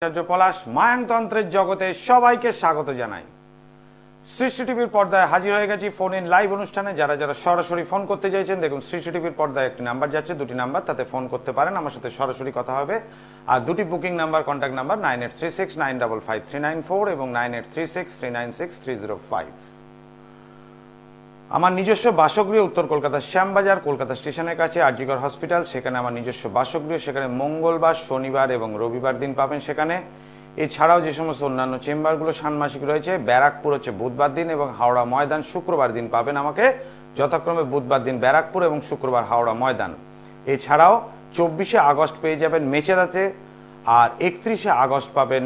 আচার্য পলাশ মায়াংতন্ত্রের জগতে সবাইকে স্বাগত জানাই। সৃষ্টি টিভির পর্দায় হাজির হয়ে গেছি ফোন ইন লাইভ অনুষ্ঠানে। যারা যারা সরাসরি ফোন করতে চাইছেন, দেখুন সৃষ্টি টিভির পর্দায় একটি নাম্বার যাচ্ছে, দুটি নাম্বার, তাতে ফোন করতে পারেন, আমার সাথে সরাসরি কথা হবে। আর দুটি বুকিং নাম্বার, কন্ট্যাক্ট নাম্বার 9836955534 এবং 9836396305। আমার নিজস্ব বাসগৃহ উত্তর কলকাতার শ্যামবাজার, কলকাতা স্টেশনের কাছে আরজিকর হসপিটাল, সেখানে আমার নিজস্ব বাসগৃহ। সেখানে মঙ্গলবার, শনিবার এবং রবিবার দিন পাবেন সেখানে। এছাড়াও যে সমস্ত অন্যান্য চেম্বারগুলো ষান্মাসিক রয়েছে, ব্যারাকপুর হচ্ছে বুধবার দিন এবং হাওড়া ময়দান শুক্রবার দিন পাবেন আমাকে, যথাক্রমে বুধবার দিন ব্যারাকপুর এবং শুক্রবার হাওড়া ময়দান। এছাড়াও 24শে আগস্ট পেয়ে যাবেন মেচেদাতে, আর 31শে আগস্ট পাবেন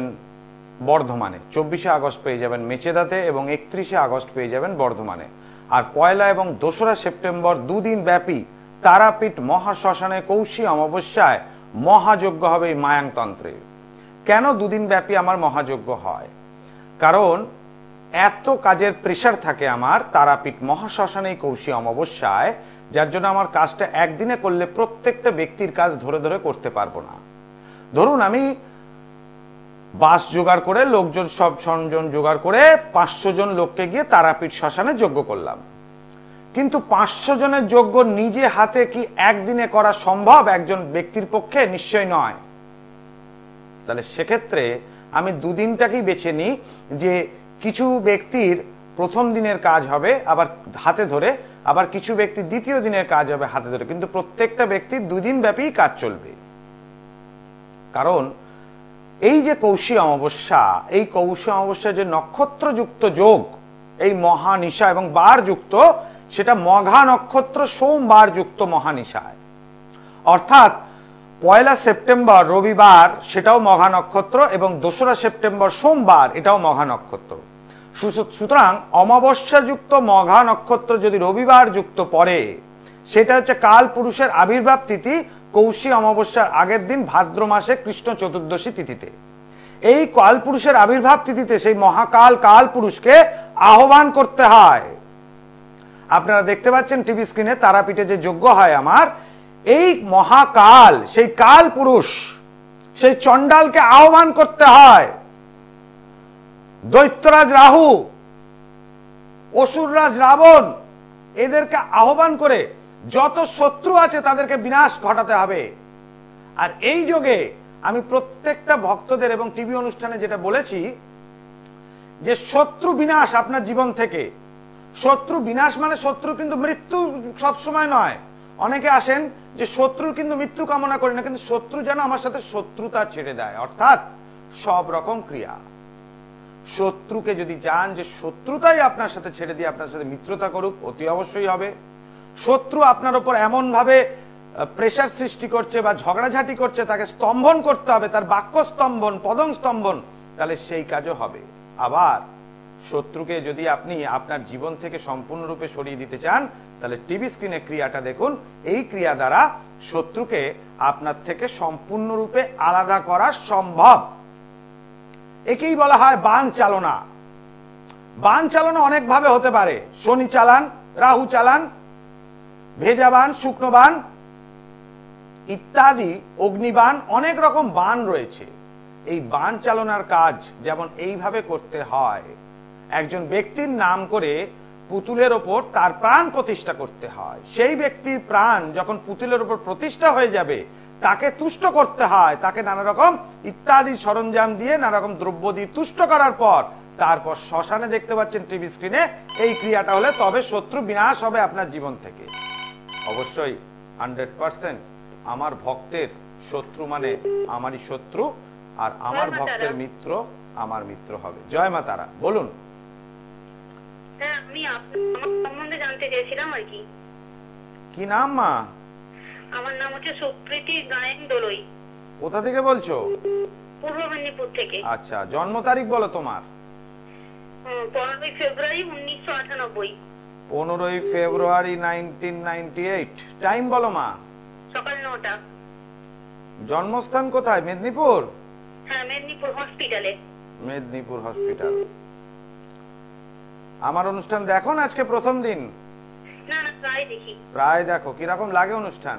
বর্ধমানে। 24শে আগস্ট পেয়ে যাবেন মেচেদাতে এবং 31শে আগস্ট পেয়ে যাবেন বর্ধমানে। আর 1 এবং 2রা সেপ্টেম্বর দুদিন ব্যাপী তারাপীঠ মহাশ্মশানে কৌশী অমাবস্যায় মহাযজ্ঞ হবে এই মায়াংতন্ত্রে। কেন দুদিন ব্যাপী আমার মহাযজ্ঞ হয়? কারণ এত কাজের প্রেশার থাকে আমার তারাপীঠ মহাশ্মশানে কৌশী অমাবস্যায়, যার জন্য আমার কাজটা একদিনে করলে প্রত্যেকটা ব্যক্তির কাজ ধরে ধরে করতে পারবো না। ধরুন আমি বাস জোগাড় করে, লোকজন সব সরঞ্জাম জোগাড় করে 500 জন লোককে গিয়ে তারাপীঠ শ্মশানে যজ্ঞ করলাম, কিন্তু 500 জনের যজ্ঞ নিজে হাতে কি একদিনে করা সম্ভব একজন ব্যক্তির পক্ষে? নিশ্চয় নয়। তাহলে সেক্ষেত্রে আমি দুদিনটাকেই বেছে নিই, যে কিছু ব্যক্তির প্রথম দিনের কাজ হবে আবার হাতে ধরে, আবার কিছু ব্যক্তির দ্বিতীয় দিনের কাজ হবে হাতে ধরে, কিন্তু প্রত্যেকটা ব্যক্তির দুদিন ব্যাপী কাজ চলবে। কারণ এই যে কৌশী অমাবস্যা, এই কৌশী অমাবস্যা যে নক্ষত্রযুক্ত যোগ, এই মহানিশা এবং বার যুক্ত, সেটা মঘা নক্ষত্র সোমবার যুক্ত মহানিশায়। অর্থাৎ 1 সেপ্টেম্বর রবিবার সেটাও মঘা নক্ষত্র এবং 2রা সেপ্টেম্বর সোমবার এটাও মঘা নক্ষত্র। সুতরাং অমাবস্যা যুক্ত মঘা নক্ষত্র যদি রবিবার যুক্ত পড়ে, সেটা হচ্ছে কাল পুরুষের আবির্ভাব তিথি, কৌশী অমাবস্যার আগের দিন ভাদ্র মাসে কৃষ্ণ চতুর্দশী তিথিতে। এই কাল পুরুষের আবির্ভাব তিথিতে সেই মহাকাল কাল পুরুষকে আহ্বান করতে হয়। আপনারা দেখতে পাচ্ছেন টিভি স্ক্রিনে তারাপীঠে যে যজ্ঞ হয় আমার, এই মহাকাল, সেই কাল পুরুষ, সেই চণ্ডালকে আহ্বান করতে হয়। দৈত্যরাজ রাহু, অসুররাজ রাবণ, এদেরকে আহ্বান করে যত শত্রু আছে তাদেরকে বিনাশ ঘটাতে হবে। আর এই যোগে আমি প্রত্যেকটা ভক্তদের এবং টিভি অনুষ্ঠানে যেটা বলেছি, যে শত্রু বিনাশ আপনার জীবন থেকে। শত্রু বিনাশ মানে শত্রু কিন্তু মৃত্যু সবসময় নয়। অনেকে আসেন যে শত্রুর কিন্তু মৃত্যু কামনা করি না, কিন্তু শত্রু যেন আমার সাথে শত্রুতা ছেড়ে দেয়, অর্থাৎ সব রকম ক্রিয়া। শত্রুকে যদি চান যে শত্রুতাই আপনার সাথে ছেড়ে দিয়ে আপনার সাথে মিত্রতা করুক, অতি অবশ্যই হবে। শত্রু আপনার উপর এমন ভাবে প্রেসার সৃষ্টি করছে বা ঝগড়াঝাটি করছে, তাকে স্তম্ভন করতে হবে, তার বাক্য স্তম্ভন, পদং স্তম্ভন, তাহলে সেই কাজও হবে। আবার শত্রুকে যদি আপনি আপনার জীবন থেকে সম্পূর্ণরূপে সরিয়ে দিতে চান, তাহলে টিভি স্ক্রিনে ক্রিয়াটা দেখুন। এই ক্রিয়া দ্বারা শত্রুকে আপনার থেকে সম্পূর্ণরূপে আলাদা করা সম্ভব। একেই বলা হয় বান চালনা। বান চালনা অনেক ভাবে হতে পারে। শনি চালান, রাহু চালান, ভেজা বান, শুকনো বান ইত্যাদি, অগ্নিবান, অনেক রকম বান রয়েছে। এই বান চালনার কাজ যেমন এইভাবে করতে হয়, একজন ব্যক্তির নাম করে পুতুলের ওপর তার প্রাণ প্রতিষ্ঠা করতে হয়। সেই ব্যক্তির প্রাণ যখন পুতুলের উপর প্রতিষ্ঠা হয়ে যাবে, তাকে তুষ্ট করতে হয়, তাকে নানা রকম ইত্যাদি সরঞ্জাম দিয়ে, নানা রকম দ্রব্য দিয়ে তুষ্ট করার পর তারপর শ্মশানে দেখতে পাচ্ছেন টিভি স্ক্রিনে এই ক্রিয়াটা হলে তবে শত্রু বিনাশ হবে আপনার জীবন থেকে। অবশ্যই 100% আমার ভক্তের শত্রু মানে আমারই শত্রু, আর আমার ভক্তের মিত্র আমার মিত্র হবে। জয় মা তারা। বলুন। হ্যাঁ, আমি আমার সম্বন্ধে জানতে চাইছিলাম আর কি। কি নাম মা? আমার নাম হচ্ছে সুপ্রীতি গায়েন দোলই। কোথা থেকে বলছো? পূর্ব মেদিনীপুর থেকে। আচ্ছা, জন্ম তারিখ বলো তোমার। 15 ফেব্রুয়ারি 1998। 15 ফেব্রুয়ারি 1998। টাইম বলো মা। সকাল 9টা। জন্মস্থান কোথায়? মেদিনীপুর? হ্যাঁ, মেদিনীপুর হসপিটালে। মেদিনীপুর হসপিটাল। আমার অনুষ্ঠান দেখো না আজকে প্রথম দিন? না না, প্রায় দেখি। প্রায় দেখো। কিরকম লাগে অনুষ্ঠান?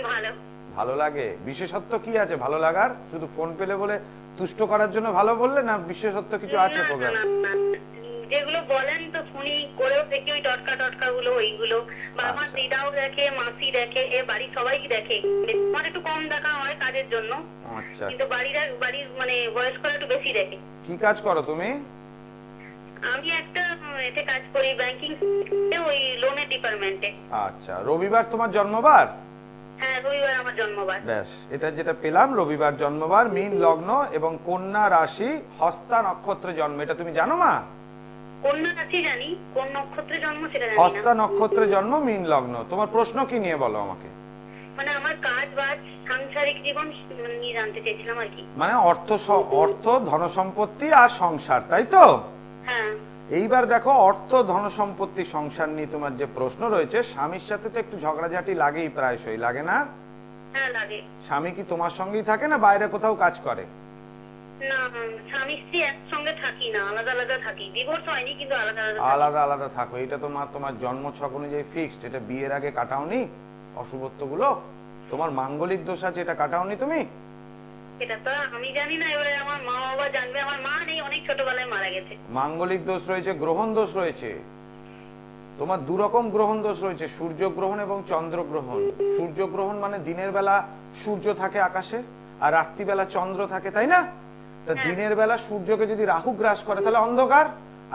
ভালো। ভালো লাগে। বিশেষত্ব কি আছে ভালো লাগার? শুধু ফোন পেলে বলে তুষ্ট করার জন্য ভালো বললে না বিশেষত্ব কিছু আছে প্রোগ্রাম? যেগুলো বলেন তো শুনি, করেও দেখি ওই টটকা টটকা গুলো, ওইগুলো। বা আমার আচ্ছা। দিদাও দেখে, মাসি দেখে, এ বাড়ির সবাই দেখে। আমার একটু কম দেখা হয় কাজের জন্য, আচ্ছা, কিন্তু বাড়ির মানে বয়স্করা একটু বেশি দেখে। কি কাজ করো তুমি? আমি একটা এতে কাজ করি, ব্যাংকিং, ওই লোনের ডিপার্টমেন্টে। আচ্ছা, রবিবার তোমার জন্মবার? হ্যাঁ, রবিবার আমার জন্মবার। ব্যাস, এটা যেটা পেলাম, রবিবার জন্মবার, মীন লগ্ন এবং কন্যা রাশি, হস্তা নক্ষত্রে জন্ম, এটা তুমি জানো মা? কন্যা রাশি জানি, কোন নক্ষত্রে জন্ম সেটা জানি হস্তা না। নক্ষত্রে জন্ম, মীন লগ্ন। তোমার প্রশ্ন কি নিয়ে বলো আমাকে? মানে আমার কাজ বাজ সাংসারিক জীবন নিয়ে জানতে চাইছিলাম আর কি। মানে অর্থ ধন সম্পত্তি আর সংসার, তাই তো? হ্যাঁ। এইবার দেখো, অর্থ ধন সম্পত্তি সংসার নিয়ে তোমার যে প্রশ্ন রয়েছে, স্বামীর সাথে তো একটু ঝগড়াঝাটি লাগেই, প্রায়শই লাগে না? হ্যাঁ লাগে। স্বামী কি তোমার সঙ্গেই থাকে না বাইরে কোথাও কাজ করে? না, স্বামী স্ত্রী একসঙ্গে থাকি না, আলাদা আলাদা থাকি। ডিভোর্স হয়নি, কিন্তু আলাদা আলাদা থাকি। আলাদা আলাদা থাকো, এটা তোমার জন্ম ছক অনুযায়ী ফিক্সড। এটা বিয়ের আগে কাটাওনি অশুভত্ব গুলো? তোমার মাঙ্গলিক দোষ আছে, এটা কাটাওনি তুমি? এটা তো আমি জানি না, এবারে আমার মা বাবা জানবে। আমার মা নেই, অনেক ছোটবেলায় মারা গেছে। মাঙ্গলিক দোষ রয়েছে, গ্রহণ দোষ রয়েছে। তোমার দুরকম গ্রহণ দোষ রয়েছে, সূর্য গ্রহণ এবং চন্দ্র গ্রহণ। সূর্য গ্রহণ মানে দিনের বেলা সূর্য থাকে আকাশে, আর রাত্রিবেলা চন্দ্র থাকে, তাই না? তা দিনের বেলা সূর্যকে যদি রাহু গ্রাস করে তাহলে অন্ধকার,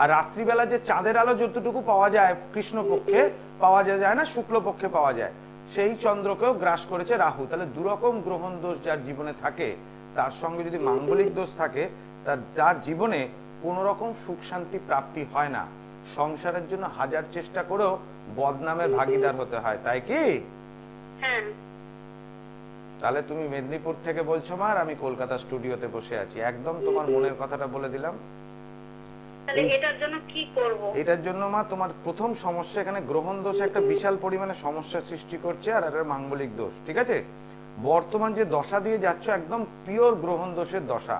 আর রাত্রিবেলা যে চাঁদের আলো যতটুকু পাওয়া যায় কৃষ্ণ পক্ষে পাওয়া যায় না, শুক্ল পক্ষে পাওয়া যায়, সেই চন্দ্রকেও গ্রাস করেছে রাহু। তাহলে দুরকম গ্রহণ দোষ যার জীবনে থাকে, তার সঙ্গে যদি মাঙ্গলিক দোষ থাকে, তার জীবনে কোন রকম সুখ শান্তি প্রাপ্তি হয় না। সংসারের জন্য হাজার চেষ্টা করেও বদনামের ভাগীদার হতে হয়, তাই কি? হ্যাঁ। তাহলে তুমি মেদিনীপুর থেকে বলছো মা, আর আমি কলকাতা স্টুডিওতে বসে আছি, একদম তোমার মনের কথাটা বলে দিলাম। তাহলে এটার জন্য কি করব? এটার জন্য মা, তোমার প্রথম সমস্যা, এখানে গ্রহণ দোষ একটা বিশাল পরিমাণে সমস্যা সৃষ্টি করছে, আর একটা মাঙ্গলিক দোষ, ঠিক আছে? বর্তমান যে দশা দিয়ে যাচ্ছ একদম পিওর গ্রহণ দোষের দশা।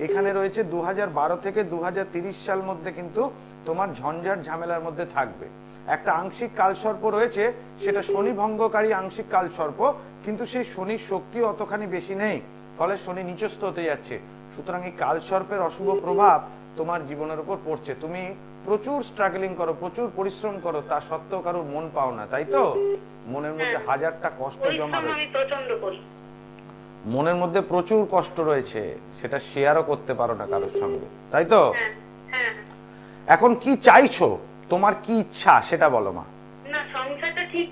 এখানে রয়েছে 2012 থেকে 2030 সাল মধ্যে কিন্তু তোমার ঝঞ্ঝাট ঝামেলার মধ্যে থাকবে। একটা আংশিক কালসর্প রয়েছে, সেটা শনি ভঙ্গকারী আংশিক কালসর্প, কিন্তু সেই শনির শক্তি অতখানি বেশি নেই, ফলে শনি নিচস্থ হতে যাচ্ছে। সুতরাং এই কালসর্পের অশুভ প্রভাব তোমার জীবনের উপর পড়ছে। তুমি প্রচুর স্ট্রাগলিং করো, প্রচুর পরিশ্রম করো, তা সত্ত্বেও কারোর মন পাও না, তাই তো? মনের মধ্যে হাজারটা কষ্ট জমা রয়েছে, আমি প্রচন্ড করি। মনের মধ্যে প্রচুর কষ্ট রয়েছে, সেটা শেয়ারও করতে পারো না কারোর সঙ্গে, তাই তো? এখন কি চাইছো, তোমার কি ইচ্ছা সেটা বলো মা। না, সংসারটা ঠিক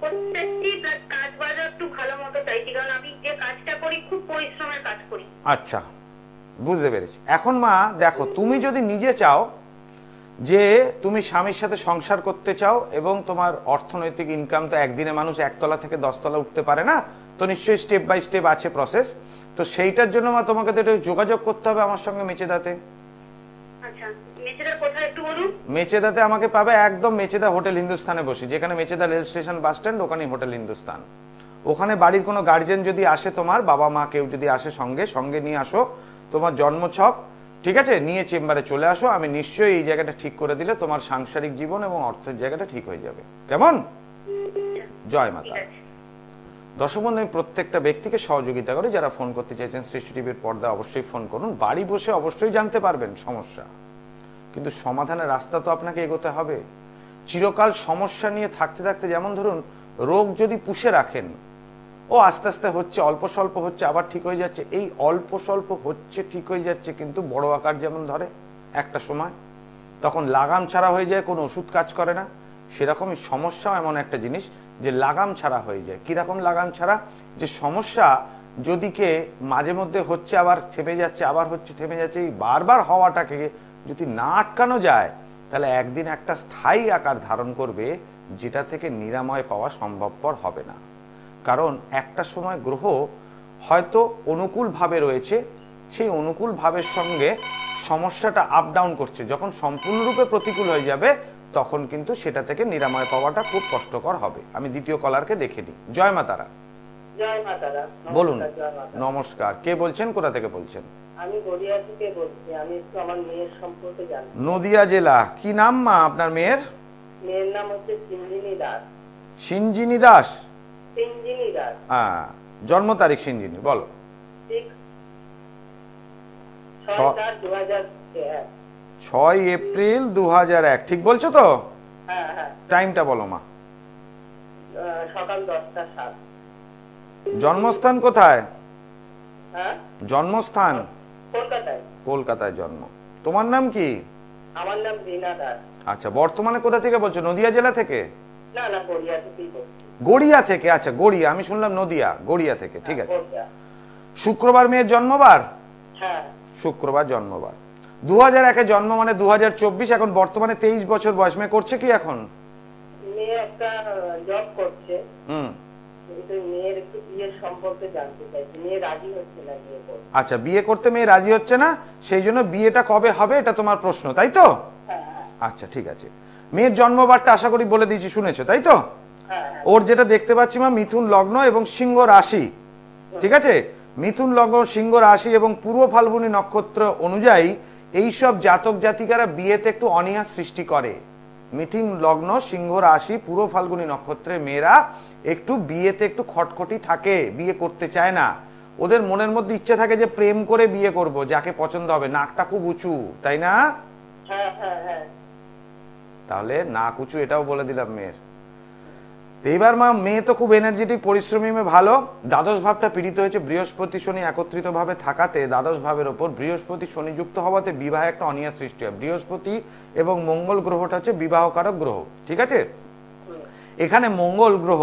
করতেছি, কাজ বাজার একটু ভালো মতো চাইছি, কারণ আমি যে কাজটা করি খুব পরিশ্রমের কাজ করি। আচ্ছা, বুঝতে পেরেছি। এখন মা দেখো, তুমি যদি নিজে চাও যে তুমি স্বামীর সাথে সংসার করতে চাও, এবং তোমার অর্থনৈতিক ইনকাম তো একদিনে মানুষ একতলা থেকে 10 তলা উঠতে পারে না, তো নিশ্চয়ই স্টেপ বাই স্টেপ আছে প্রসেস। তো সেইটার জন্য মা তোমাকে তো একটু যোগাযোগ করতে হবে আমার সঙ্গে মেচেদাতে। আচ্ছা, মেচেদা কোথায় একটু বলুন? মেচেদাতে আমাকে পাবে একদম মেচেদা হোটেল হিন্দুস্তানে বসি, যেখানে Mecheda rail station bus stand, ওখানেই হোটেল হিন্দুস্তান। ওখানে বাড়ির কোনো গার্জেন যদি আসে, তোমার বাবা মা কেউ যদি আসে, সঙ্গে নিয়ে আসো তোমার জন্মছক, ঠিক আছে? নিয়ে চেম্বারে চলে আসো, আমি নিশ্চয়ই এই জায়গাটা ঠিক করে দিলে তোমার সাংসারিক জীবন এবং অর্থের জায়গাটা ঠিক হয়ে যাবে। কেমন? জয় মাতা। দর্শক বন্ধু, আমি প্রত্যেকটা ব্যক্তিকে সহযোগিতা করি, যারা ফোন করতে চাইছেন সৃষ্টি টিভির পর্দা অবশ্যই ফোন করুন। বাড়ি বসে অবশ্যই জানতে পারবেন সমস্যা, কিন্তু সমাধানের রাস্তা তো আপনাকে এগোতে হবে। চিরকাল সমস্যা নিয়ে থাকতে থাকতে, যেমন ধরুন রোগ যদি পুষে রাখেন, ও আস্তে আস্তে হচ্ছে, অল্প স্বল্প হচ্ছে, আবার ঠিক হয়ে যাচ্ছে, এই অল্প স্বল্প হচ্ছে ঠিক হয়ে যাচ্ছে, কিন্তু বড় আকার যেমন ধরে একটা সময়, তখন লাগাম ছাড়া হয়ে যায়, কোনো ওষুধ কাজ করে না। সেরকমই সমস্যাও এমন একটা জিনিস যে লাগাম ছাড়া হয়ে যায়। কিরকম লাগাম ছাড়া? যে সমস্যা যদি কে মাঝে মধ্যে হচ্ছে, আবার থেমে যাচ্ছে, আবার হচ্ছে থেমে যাচ্ছে, এই বারবার হওয়াটাকে যদি না আটকানো যায়, তাহলে একদিন একটা স্থায়ী আকার ধারণ করবে, যেটা থেকে নিরাময় পাওয়া সম্ভবপর হবে না। কারণ একটা সময় গ্রহ হয়তো অনুকূল ভাবে রয়েছে, সেই অনুকূল ভাবের সঙ্গে সমস্যাটা আপ ডাউন করছে, যখন সম্পূর্ণরূপে প্রতিকূল হয়ে যাবে, তখন কিন্তু সেটা থেকে নিরাময় পাওয়াটা খুব কষ্টকর হবে। আমি দ্বিতীয় কলারকে দেখে নিই। জয় মা তারা। জয় মা তারা। বলুন। নমস্কার, কে বলছেন, কোথা থেকে বলছেন? আমি গড়িয়া থেকে বলছি। আমি একটু আমার মেয়ের সম্পর্কে জানি। নদিয়া জেলা। কি নাম মা আপনার মেয়ের? মেয়ের নাম হচ্ছে সিঞ্জিনী দাস। সিঞ্জিনী দাস? সিঞ্জিনী দাস। হ্যাঁ, জন্ম তারিখ সিঞ্জিনী বলো। 6/4/2001। 6 এপ্রিল 2001, ঠিক বলছো তো? হ্যাঁ হ্যাঁ। টাইমটা বলো মা। সকাল 10টা 7। জন্মস্থান কোথায়? হ্যাঁ, জন্মস্থান কলকাতায়। কলকাতায় জন্ম। তোমার নাম কি? আমার নাম রীনা দাস। আচ্ছা, বর্তমানে কোথা থেকে বলছো? নদিয়া জেলা থেকে? না না, গড়িয়া থেকেই বলছি। গড়িয়া থেকে? আচ্ছা, গড়িয়া, আমি শুনলাম নদিয়া। গড়িয়া থেকে, ঠিক আছে। গড়িয়া। শুক্রবার মেয়ের জন্মবার? হ্যাঁ। শুক্রবার জন্মবার। 2001-এ জন্ম মানে 2024, এখন বর্তমানে 23 বছর বয়স। মেয়ে করছে কি এখন? মেয়ে একটা জব করছে, হুম। কিন্তু মেয়ের একটু বিয়ের সম্পর্কে জানতে চাইছি। মেয়ে রাজি হচ্ছে না বিয়ে করতে। আচ্ছা, বিয়ে করতে মেয়ে রাজি হচ্ছে না, সেই জন্য বিয়েটা কবে হবে এটা তোমার প্রশ্ন, তাই তো? হ্যাঁ হ্যাঁ আচ্ছা, ঠিক আছে। মেয়ের জন্মবারটা আশা করি বলে দিয়েছি, শুনেছো তাই তো? হ্যাঁ। ওর যেটা দেখতে পাচ্ছি মা, মিথুন লগ্ন এবং সিংহ রাশি, ঠিক আছে? মিথুন লগ্ন, সিংহ রাশি এবং পূর্ব ফাল্গুনী নক্ষত্র অনুযায়ী এইসব জাতক জাতিকারা বিয়েতে একটু অনীহা সৃষ্টি করে। মিথুন লগ্ন, সিংহ রাশি, পূর্ব ফাল্গুনী নক্ষত্রের মেয়েরা একটু বিয়েতে একটু খটখটি থাকে, বিয়ে করতে চায় না। ওদের মনের মধ্যে ইচ্ছে থাকে যে প্রেম করে বিয়ে করব, যাকে পছন্দ হবে। নাকটা খুব উঁচু, তাই না? হ্যাঁ হ্যাঁ হ্যাঁ। তাহলে নাক উঁচু এটাও বলে দিলাম মেয়ের। এইবার মা, মেয়ে তো খুব এনার্জেটিক, পরিশ্রমী মেয়ে, ভালো। দ্বাদশ ভাবটা পীড়িত হয়েছে বৃহস্পতি শনি একত্রিত ভাবে থাকাতে, দ্বাদশ ভাবের ওপর বৃহস্পতি শনি যুক্ত হওয়াতে বিবাহে একটা অনীহা সৃষ্টি হয়। বৃহস্পতি এবং মঙ্গল গ্রহটা হচ্ছে বিবাহকারক গ্রহ, ঠিক আছে? এখানে মঙ্গল গ্রহ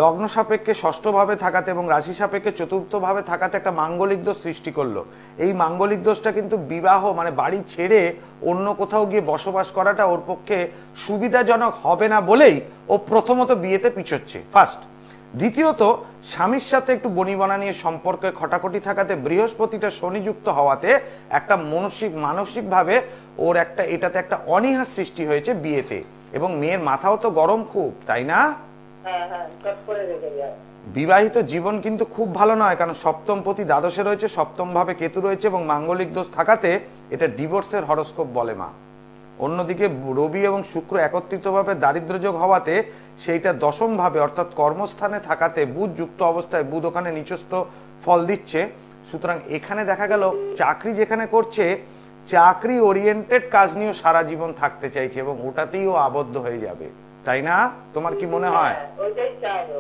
লগ্ন সাপেক্ষে ষষ্ঠ ভাবে থাকাতে এবং রাশি সাপেক্ষে চতুর্থ ভাবে থাকাতে একটা মাঙ্গলিক দোষ সৃষ্টি করলো। এই মাঙ্গলিক দোষটা কিন্তু বিবাহ মানে বাড়ি ছেড়ে অন্য কোথাও গিয়ে বসবাস করাটা ওর পক্ষে সুবিধাজনক হবে না বলেই ও প্রথমত বিয়েতে পিছোচ্ছে, ফার্স্ট। দ্বিতীয়ত, স্বামীর সাথে একটু বনিবনা নিয়ে সম্পর্কে খটাখটি থাকাতে, বৃহস্পতিটা শনিযুক্ত হওয়াতে একটা মানসিকভাবে ওর এটাতে একটা অনীহা সৃষ্টি হয়েছে বিয়েতে। এবং মেয়ের মাথাও তো গরম খুব, তাই না? হ্যাঁ হ্যাঁ, চট করে রেখে যায়। বিবাহিত জীবন কিন্তু খুব ভালো নয়, কারণ সপ্তম পতি দ্বাদশে রয়েছে, সপ্তম ভাবে কেতু রয়েছে এবং মাঙ্গলিক দোষ থাকাতে এটা ডিভোর্সের হরস্কোপ বলে মা। অন্যদিকে রবি এবং শুক্র একত্রিত ভাবে দারিদ্র যোগ হওয়াতে সেইটা দশম ভাবে অর্থাৎ কর্মস্থানে থাকাতে বুধ যুক্ত অবস্থায়, বুধ ওখানে নিচস্থ ফল দিচ্ছে। সুতরাং এখানে দেখা গেল চাকরি যেখানে করছে, চাকরি ওরিয়েন্টেড কাজ নিয়েও সারা জীবন থাকতে চাইছে এবং ওটাতেই ও আবদ্ধ হয়ে যাবে, তাই না? তোমার কি মনে হয়? ওইটাই চাই ও,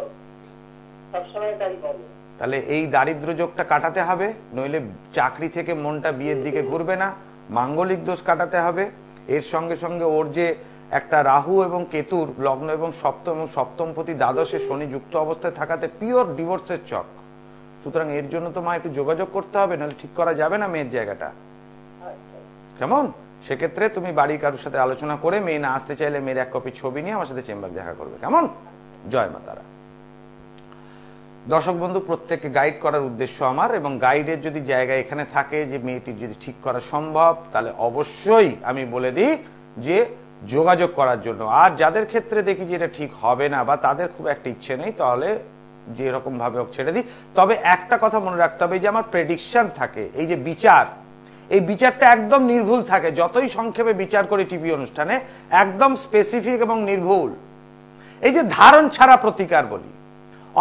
সবসময় তাই বলে। তাহলে এই দারিদ্র যোগটা কাটাতে হবে, নইলে চাকরি থেকে মনটা বিয়ের দিকে ঘুরবে না। মাঙ্গলিক দোষ কাটাতে হবে। এর সঙ্গে সঙ্গে ওর যে একটা রাহু এবং কেতুর লগ্ন এবং সপ্তমপতি দ্বাদশে শনি যুক্ত অবস্থায় থাকাতে পিওর ডিভোর্সের চক। সুতরাং এর জন্য তো মা একটু যোগাযোগ করতে হবে, নাহলে ঠিক করা যাবে না মেয়ের জায়গাটা, কেমন? সেক্ষেত্রে তুমি বাড়ি কারোর সাথে আলোচনা করে, মেয়ে না আসতে চাইলে মেয়ের এক কপি ছবি নিয়ে আমার সাথে চেম্বার দেখা করবে, কেমন? জয় মা তারা। দর্শক বন্ধু, প্রত্যেককে গাইড করার উদ্দেশ্য আমার, এবং গাইডের যদি জায়গা এখানে থাকে যে মেয়েটির যদি ঠিক করা সম্ভব, তাহলে অবশ্যই আমি বলে দিই যে যোগাযোগ করার জন্য। আর যাদের ক্ষেত্রে দেখি যে এটা ঠিক হবে না বা তাদের খুব একটা ইচ্ছে নেই, তাহলে যে রকম ভাবে হোক ছেড়ে দিই। তবে একটা কথা মনে রাখতে হবে, যে আমার প্রেডিকশন থাকে, এই যে বিচার, এই বিচারটা একদম নির্ভুল থাকে। যতই সংক্ষেপে বিচার করি টিভি অনুষ্ঠানে, একদম স্পেসিফিক এবং নির্ভুল। এই যে ধারণ ছাড়া প্রতিকার বলি,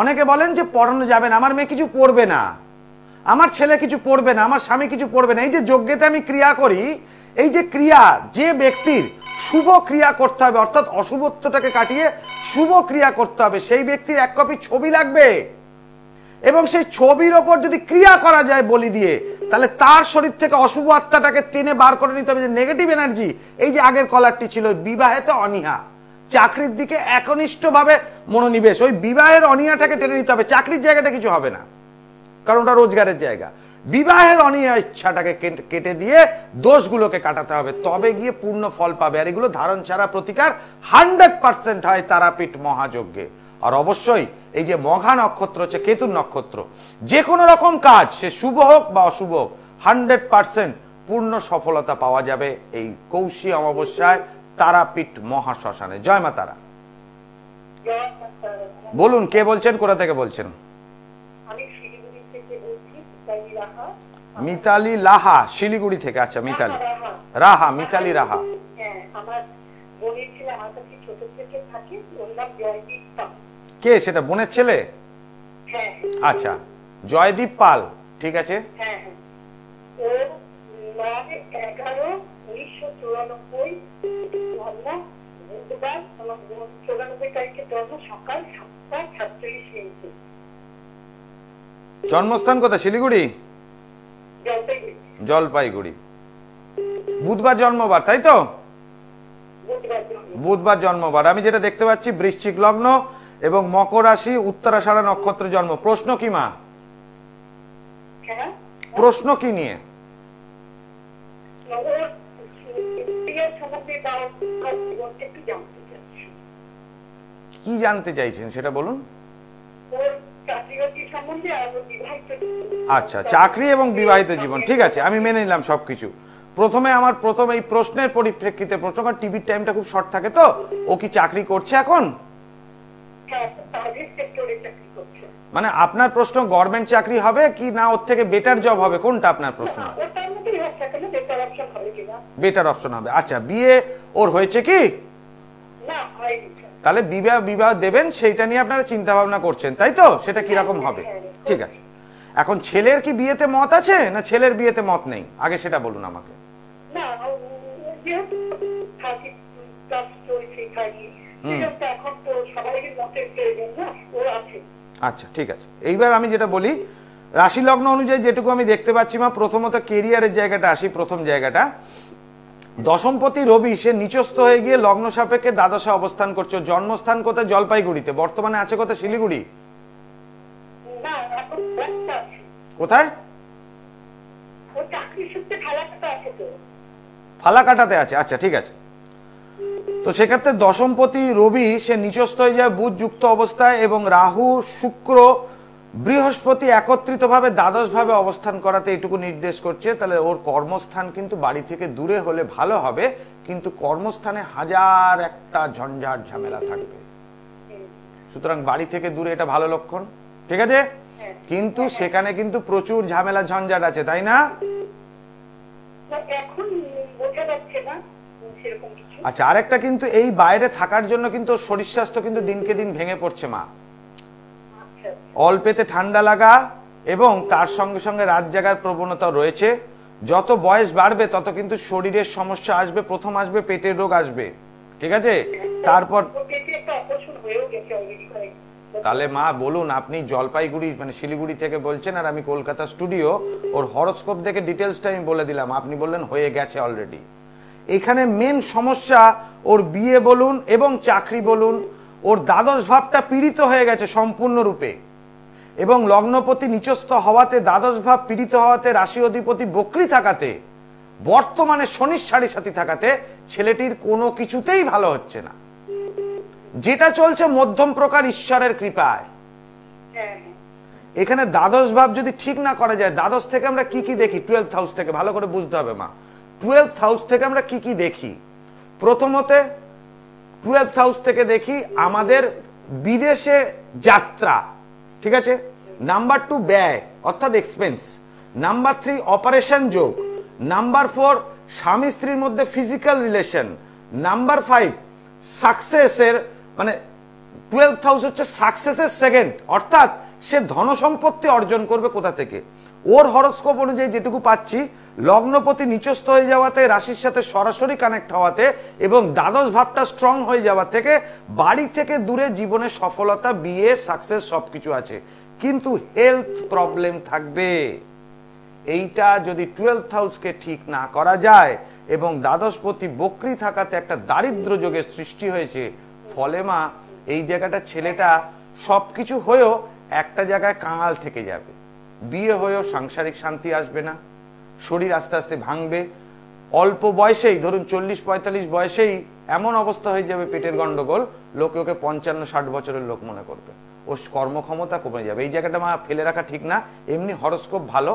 অনেকে বলেন যে পড়ানো যাবে না, আমার মেয়ে কিছু পড়বে না, আমার ছেলে কিছু পড়বে না, আমার স্বামী কিছু পড়বে না। এই যে যজ্ঞতে আমি ক্রিয়া করি, এই যে ক্রিয়া, যে ব্যক্তির শুভ ক্রিয়া করতে হবে, অর্থাৎ অশুভত্বটাকে কাটিয়ে শুভ ক্রিয়া করতে হবে, সেই ব্যক্তির এক কপি ছবি লাগবে। এবং সেই ছবির ওপর যদি ক্রিয়া করা যায় বলি দিয়ে, তাহলে তার শরীর থেকে অশুভ আত্মাটাকে টেনে বার করে নিতে হবে। যে নেগেটিভ এনার্জি, এই যে আগের কলারটি ছিল, বিবাহেতে অনীহা, চাকরির দিকে একনিষ্ঠ ভাবে মনোনিবেশ, ওই বিবাহের অনীহাটাকে টেনে নিতে হবে। চাকরির জায়গাটা কিছু হবে না, কারণ ওটা রোজগারের জায়গা। বিবাহের অনীহা ইচ্ছাটাকে কেটে দিয়ে দোষগুলোকে কাটাতে হবে, তবে গিয়ে পূর্ণ ফল পাবে। আর এগুলো ধারণ ছাড়া প্রতিকার 100% হয় তারাপীঠ মহাযজ্ঞে। আর অবশ্যই এই যে মঘা নক্ষত্র হচ্ছে কেতুর নক্ষত্র, যে কোনো রকম কাজ সে শুভ হোক বা অশুভ হোক, 100% পূর্ণ সফলতা পাওয়া যাবে এই কৌশী অমাবস্যায় তারাপীঠ মহাশ্মশানে। জয় মা তারা। বলুন, কে বলছেন, কোথা থেকে বলছেন? আমি শিলিগুড়ি থেকে বলছি, মিতালি রাহা। মিতালি লাহা, শিলিগুড়ি থেকে। আচ্ছা, মিতালি রাহা, মিতালি রাহা। হ্যাঁ, আমার বোনের ছেলে আমার কাছে ছোট থেকে থাকে, ওর নাম জয়দীপ পাল। কে সেটা, বোনের ছেলে? হ্যাঁ। আচ্ছা, জয়দীপ পাল, ঠিক আছে। হ্যাঁ হ্যাঁ। ও 9 জন্ম বুধবার 94 তারিখে জন্ম সকাল 7:47 মিনিটে। জন্মস্থান কোথায়? শিলিগুড়ি? জলপাইগুড়ি। জলপাইগুড়ি। বুধবার জন্মবার, তাই তো? বুধবার জন্ম। বুধবার জন্মবার। আমি যেটা দেখতে পাচ্ছি বৃশ্চিক লগ্ন এবং মকর রাশি, উত্তরাষাঢ়া নক্ষত্রে জন্ম। প্রশ্ন কি মা? হ্যাঁ, প্রশ্ন কি নিয়ে? ওর বিয়ের সম্বন্ধে বা ওর জীবনটা একটু জানতে চাচ্ছি। কি জানতে চাইছেন সেটা বলুন। ওর চাকরি বাকরি সম্বন্ধে আর ওর বিবাহিত জীবন। আচ্ছা, চাকরি এবং বিবাহিত জীবন, ঠিক আছে, আমি মেনে নিলাম সবকিছু। প্রথমে এই প্রশ্নের পরিপ্রেক্ষিতে প্রশ্ন, কারণ টিভির টাইমটা খুব শর্ট থাকে, তো ও কি চাকরি করছে এখন? হ্যাঁ, প্রাইভেট সেক্টরে চাকরি করছে। মানে আপনার প্রশ্ন গভর্নমেন্ট চাকরি হবে কি না ওর থেকে বেটার জব হবে, কোনটা আপনার প্রশ্ন? ওটার মধ্যেই হচ্ছে, কেন বেটার অপশন হবে কিনা। বেটার অপশন হবে। আচ্ছা, বিয়ে ওর হয়েছে কি? না, হয়নি। তাহলে বিবাহ দেবেন, সেইটা নিয়ে আপনারা চিন্তা ভাবনা করছেন, তাই তো? সেটা কিরকম হবে? ঠিক আছে। এখন ছেলের কি বিয়েতে মত আছে না ছেলের বিয়েতে মত নেই, আগে সেটা বলুন আমাকে। না, যেহেতু 30+ চলছে, সেটা এখন তো সবাই মতের প্রয়োজন না, ও আছে। আচ্ছা, ঠিক আছে। এইবার আমি যেটা বলি, রাশি লগ্ন অনুযায়ী যেটুকু আমি দেখতে পাচ্ছি মা, প্রথমত কেরিয়ারের জায়গাটা আসি। প্রথম জায়গাটা, দশমপতি রবি সে নিচস্থ হয়ে গিয়ে লগ্ন সাপেক্ষে দ্বাদশে অবস্থান করছে। জন্মস্থান কোথায়? জলপাইগুড়িতে। বর্তমানে আছে কোথায়? শিলিগুড়ি। না, এখন ব্যস্ত আছে। কোথায়? ও চাকরি সূত্রে খেলাটা আছে তো। ফালাকাটাতে আছে। আচ্ছা, ঠিক আছে। তো সেক্ষেত্রে দশমপতি রবি সে নিচস্থ হয়ে যায় বুধ যুক্ত অবস্থায়, এবং রাহু, শুক্র, বৃহস্পতি একত্রিত ভাবে দ্বাদশ ভাবে অবস্থান করাতে এটুকু নির্দেশ করছে। তাহলে ওর কর্মস্থান কিন্তু বাড়ি থেকে দূরে হলে ভালো হবে, কিন্তু কর্মস্থানে হাজার একটা ঝঞ্ঝাট ঝামেলা থাকবে। সুতরাং বাড়ি থেকে দূরে, এটা ভালো লক্ষণ, ঠিক আছে? কিন্তু সেখানে কিন্তু প্রচুর ঝামেলা ঝঞ্ঝাট আছে, তাই না? এখন বোঝা যাচ্ছে না সেরকম কিছু। আচ্ছা, আরেকটা কিন্তু এই বাইরে থাকার জন্য কিন্তু শরীর স্বাস্থ্য কিন্তু দিনকে দিন ভেঙে পড়ছে মা। আচ্ছা, অল্পেতে ঠান্ডা লাগা এবং তার সঙ্গে সঙ্গে রাত জাগার প্রবণতা রয়েছে। যত বয়স বাড়বে তত কিন্তু শরীরের সমস্যা আসবে। প্রথম আসবে পেটের রোগ আসবে, ঠিক আছে? তারপর পেটে একটা অপারেশন হয়েও গেছে অলরেডি। তাহলে মা বলুন, আপনি জলপাইগুড়ি মানে শিলিগুড়ি থেকে বলছেন, আর আমি কলকাতা স্টুডিও, ওর হরোস্কোপ দেখে ডিটেলসটা আমি বলে দিলাম, আপনি বললেন হয়ে গেছে অলরেডি। এখানে মেন সমস্যা ওর বিয়ে বলুন এবং চাকরি বলুন, ওর দ্বাদশ ভাবটা পীড়িত হয়ে গেছে সম্পূর্ণরূপে, এবং লগ্নপতি নিচস্থ হওয়াতে, দ্বাদশ ভাব পীড়িত হওয়াতে, রাশি অধিপতি বক্রী থাকাতে, বর্তমানে শনির সাড়ে সাথী থাকাতে ছেলেটির কোনো কিছুতেই ভালো হচ্ছে না। যেটা চলছে মধ্যম প্রকার ঈশ্বরের কৃপায়। এখানে দ্বাদশ ভাব যদি ঠিক না করা যায়, দ্বাদশ থেকে আমরা কি কি দেখি? 12th হাউস থেকে, ভালো করে বুঝতে হবে মা। 12th হাউস থেকে আমরা কি কি দেখি? প্রথমতে 12th হাউস থেকে দেখি আমাদের বিদেশে যাত্রা, ঠিক আছে? নাম্বার 2 ব্যয় অর্থাৎ এক্সপেন্স। নাম্বার 3 অপারেশন যোগ। নাম্বার 4 স্বামী স্ত্রীর মধ্যে ফিজিক্যাল রিলেশন। নাম্বার 5 সাকসেসের, মানে 12th হাউস হচ্ছে সাকসেসের সেকেন্ড, অর্থাৎ সে ধন সম্পত্তি অর্জন করবে কোথা থেকে। ওর হরোস্কোপ অনুযায়ী যেটুকু পাচ্ছি, লগ্নপতি নিচস্থ হয়ে যাওয়াতে, রাশির সাথে সরাসরি কানেক্ট হওয়াতে এবং দ্বাদশ ভাবটা স্ট্রং হয়ে যাওয়া থেকে বাড়ি থেকে দূরে জীবনে সফলতা, বিয়ে, সাকসেস সবকিছু আছে, কিন্তু হেলথ প্রবলেম থাকবে। এইটা যদি 12th হাউসকে ঠিক না করা যায়, এবং দ্বাদশপতি বক্রী থাকাতে একটা দারিদ্র যোগের সৃষ্টি হয়েছে, ফলে মা এই জায়গাটা ছেলেটা সবকিছু হয়েও একটা জায়গায় কাঙাল থেকে যাবে। বিয়ে হয়েও সাংসারিক শান্তি আসবে না, শরীর আস্তে আস্তে ভাঙবে। অল্প বয়সেই, ধরুন 40-45 বয়সেই এমন অবস্থা হয়ে যাবে পেটের গন্ডগোল, লোকে ওকে 55-60 বছরের লোক মনে করবে। ও কর্মক্ষমতা কমে যাবে। এই জায়গাটা মা ফেলে রাখা ঠিক না। এমনি হরোস্কোপ ভালো,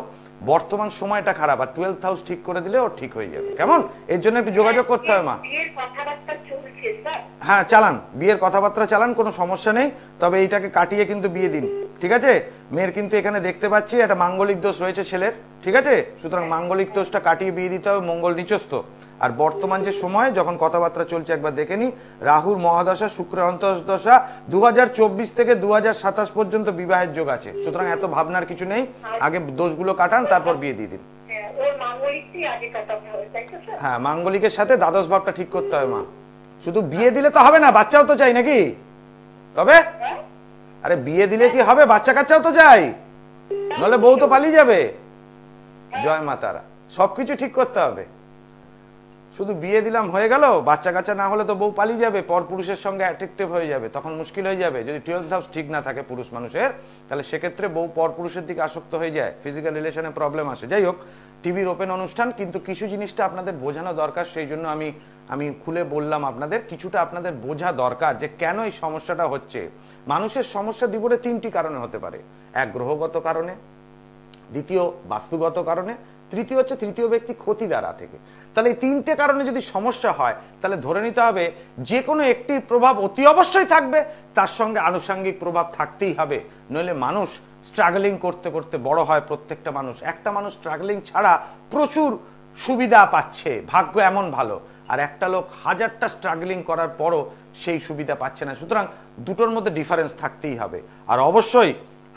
বর্তমান সময়টা খারাপ, আর 12th হাউস ঠিক করে দিলে ও ঠিক হয়ে যাবে। কেমন? এর জন্য একটু যোগাযোগ করতে হবে মা। হ্যাঁ, চালান, বিয়ের কথাবার্তা চালান, কোনো সমস্যা নেই। তবে এইটাকে কাটিয়ে কিন্তু বিয়ে দিন, ঠিক আছে? মেয়ের কিন্তু এখানে দেখতে পাচ্ছি একটা মাঙ্গলিক দোষ রয়েছে ছেলের, ঠিক আছে? সুতরাং মাঙ্গলিক দোষটা কাটিয়ে বিয়ে দিতে হবে। মঙ্গল নিচস্থ, আর বর্তমান যে সময় যখন কথাবার্তা চলছে একবার দেখে নি। রাহুর মহাদশা, শুক্রের অন্তর্দশা, 2024 থেকে 2027 পর্যন্ত বিবাহের যোগ আছে। সুতরাং এত ভাবনার কিছু নেই, আগে দোষগুলো কাটান, তারপর বিয়ে দিয়ে দিন। হ্যাঁ, মাঙ্গলিকের সাথে দ্বাদশ ভাবটা ঠিক করতে হবে মা। শুধু বিয়ে দিলে তো হবে না, বাচ্চাও তো চাই নাকি? তবে আরে বিয়ে দিলে কি হবে, বাচ্চা কাচ্চাও তো চাই, নলে বউ তো পালিয়ে যাবে। জয় মা তারা, সবকিছু ঠিক করতে হবে। শুধু বিয়ে দিলাম হয়ে গেল, বাচ্চা কাচ্চা না হলে তো বউ পালিয়ে যাবে, পর পুরুষের সঙ্গে অ্যাট্রাক্টিভ হয়ে যাবে, তখন মুশকিল হয়ে যাবে। যদি 12th হাউস ঠিক না থাকে পুরুষ মানুষের, তাহলে সেক্ষেত্রে বউ পর পুরুষের দিকে আসক্ত হয়ে যায়, ফিজিক্যাল রিলেশনে প্রবলেম আসে। যাই হোক, টিভির ওপেন অনুষ্ঠান, কিন্তু কিছু জিনিসটা আপনাদের বোঝানো দরকার, সেই জন্য আমি খুলে বললাম আপনাদের, কিছুটা আপনাদের বোঝা দরকার যে কেন এই সমস্যাটা হচ্ছে। মানুষের সমস্যা জীবনে 3টি কারণে হতে পারে। এক, গ্রহগত কারণে, দ্বিতীয় বাস্তুগত কারণে, তৃতীয় হচ্ছে তৃতীয় ব্যক্তি ক্ষতি দ্বারা থেকে। তাহলে এই 3টে কারণে যদি সমস্যা হয়, তাহলে ধরে নিতে হবে যে কোনো একটির প্রভাব অতি অবশ্যই থাকবে, তার সঙ্গে আনুষঙ্গিক প্রভাব থাকতেই হবে, নইলে মানুষ স্ট্রাগলিং করতে করতে বড় হয়। প্রত্যেকটা মানুষ, একটা মানুষ স্ট্রাগলিং ছাড়া প্রচুর সুবিধা পাচ্ছে, ভাগ্য এমন ভালো, আর একটা লোক 1000টা স্ট্রাগলিং করার পরও সেই সুবিধা পাচ্ছে না। সুতরাং দুটোর মধ্যে ডিফারেন্স থাকতেই হবে। আর অবশ্যই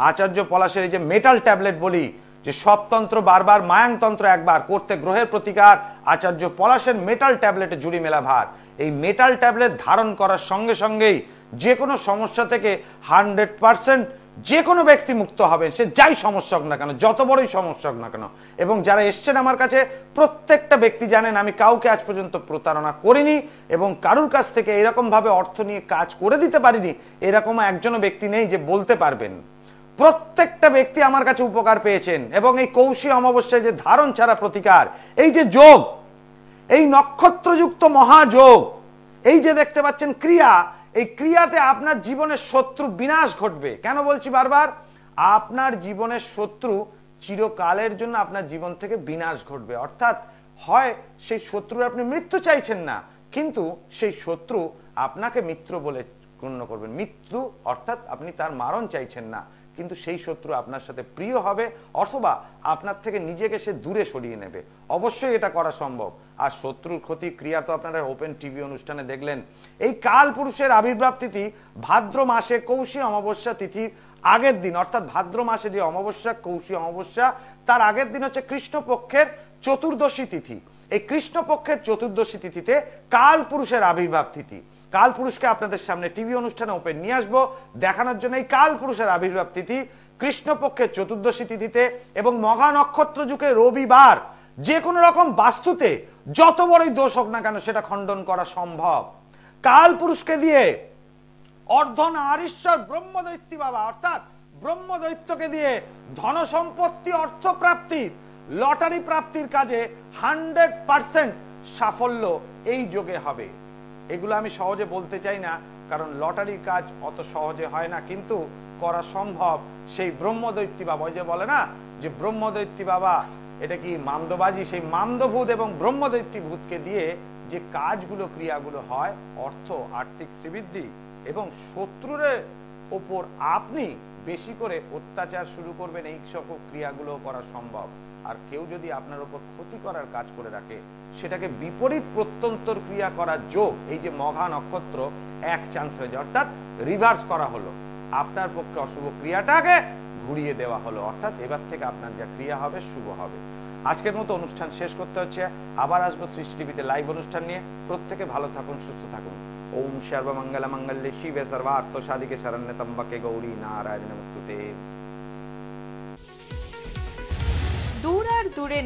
আচার্য পলাশের এই যে মেটাল ট্যাবলেট বলি, যে সবতন্ত্র বারবার, মায়াংতন্ত্র একবার, করতে গ্রহের প্রতিকার, আচার্য পলাশের মেটাল ট্যাবলেটে জুড়ি মেলা ভার। এই মেটাল ট্যাবলেট ধারণ করার সঙ্গে সঙ্গেই যে কোনো সমস্যা থেকে 100% যে কোনো ব্যক্তি মুক্ত হবে, সে যাই সমস্যা হোক না কেন, যত বড়ই সমস্যা হোক না কেন। এবং যারা এসছেন আমার কাছে, প্রত্যেকটা ব্যক্তি জানেন আমি কাউকে আজ পর্যন্ত প্রতারণা করিনি, এবং কারুর কাছ থেকে এরকম ভাবে অর্থ নিয়ে কাজ করে দিতে পারিনি, এরকম একজনও ব্যক্তি নেই যে বলতে পারবেন। প্রত্যেকটা ব্যক্তি আমার কাছে উপকার পেয়েছেন। এবং এই কৌশী অমাবস্যায় যে ধারণ ছাড়া প্রতিকার, এই যে যোগ, এই নক্ষত্রযুক্ত মহাযোগ, এই যে দেখতে পাচ্ছেন ক্রিয়া, এই ক্রিয়াতে আপনার জীবনের শত্রু বিনাশ ঘটবে। কেন বলছি বারবার? আপনার জীবনের শত্রু চিরকালের জন্য আপনার জীবন থেকে বিনাশ ঘটবে। অর্থাৎ হয় সেই শত্রুর আপনি মৃত্যু চাইছেন না, কিন্তু সেই শত্রু আপনাকে মিত্র বলে গণ্য করবেন। মৃত্যু অর্থাৎ আপনি তার মারণ চাইছেন না, কিন্তু সেই শত্রু আপনার সাথে প্রিয় হবে, অথবা আপনার থেকে নিজেকে সে দূরে সরিয়ে নেবে। অবশ্যই এটা করা সম্ভব। আর শত্রুর ক্ষতি ক্রিয়া তো আপনারা ওপেন টিভি অনুষ্ঠানে দেখলেন। এই কাল পুরুষের আবির্ভাব তিথি ভাদ্র মাসে কৌশী অমাবস্যা তিথির আগের দিন, অর্থাৎ ভাদ্র মাসে যে অমাবস্যা, কৌশী অমাবস্যা, তার আগের দিন হচ্ছে কৃষ্ণপক্ষের চতুর্দশী তিথি। এই কৃষ্ণপক্ষের চতুর্দশী তিথিতে কাল পুরুষের আবির্ভাব তিথি। কাল পুরুষকে আপনাদের সামনে টিভি অনুষ্ঠানে ওপেন নিয়ে আসবো দেখানোর জন্য। এই কাল পুরুষের আবির্ভাব তিথি কৃষ্ণপক্ষের চতুর্দশী তিথিতে এবং মঘা নক্ষত্র যুগে রবিবার, যে কোনো রকম বাস্তুতে যত বড়ই দোষ হোক না কেন সেটা খণ্ডন করা সম্ভব। কাল পুরুষকে দিয়ে অর্ধনারীশ্বর ব্রহ্মদৈত্য বাবা, অর্থাৎ ব্রহ্মদৈত্যকে দিয়ে ধন সম্পত্তি, অর্থ প্রাপ্তির, লটারি প্রাপ্তির কাজে 100% সাফল্য এই যোগে হবে। এগুলো আমি সহজে বলতে চাই না, কারণ লটারির কাজ অত সহজে হয় না, কিন্তু করা সম্ভব। সেই ব্রহ্মদৈত্য বাবা, ওই যে বলে না যে ব্রহ্মদৈত্য বাবা এটা কি মামদবাজি, সেই মামদভূত এবং ব্রহ্মদৈত্য ভূতকে দিয়ে যে কাজগুলো, ক্রিয়াগুলো হয়, অর্থ, আর্থিক শ্রীবৃদ্ধি এবং শত্রুর ওপর আপনি বেশি করে অত্যাচার শুরু করবেন, এই সকল ক্রিয়াগুলো করা সম্ভব। আর কেউ যদি আপনার উপর ক্ষতি করার কাজ করে রাখে, সেটাকে বিপরীত প্রত্যন্তর ক্রিয়া করার যোগ, এই যে মঘা নক্ষত্র, এক চান্স হয়ে যায়, অর্থাৎ রিভার্স করা হলো। আপনার পক্ষে অশুভ ক্রিয়াটাকে ঘুরিয়ে দেওয়া হলো, অর্থাৎ এবার থেকে আপনার যা ক্রিয়া হবে শুভ হবে। আজকের মতো অনুষ্ঠান শেষ করতে হচ্ছে। আবার আসবো সৃষ্টি টিভিতে লাইভ অনুষ্ঠান নিয়ে। প্রত্যেকে ভালো থাকুন, সুস্থ থাকুন। ওম সর্বমঙ্গল মঙ্গলে শিবে সর্বার্থ সাধিকে শরণ্যে ত্র্যম্বকে গৌরী নারায়ণী নমস্তুতে। দূর আর দূরে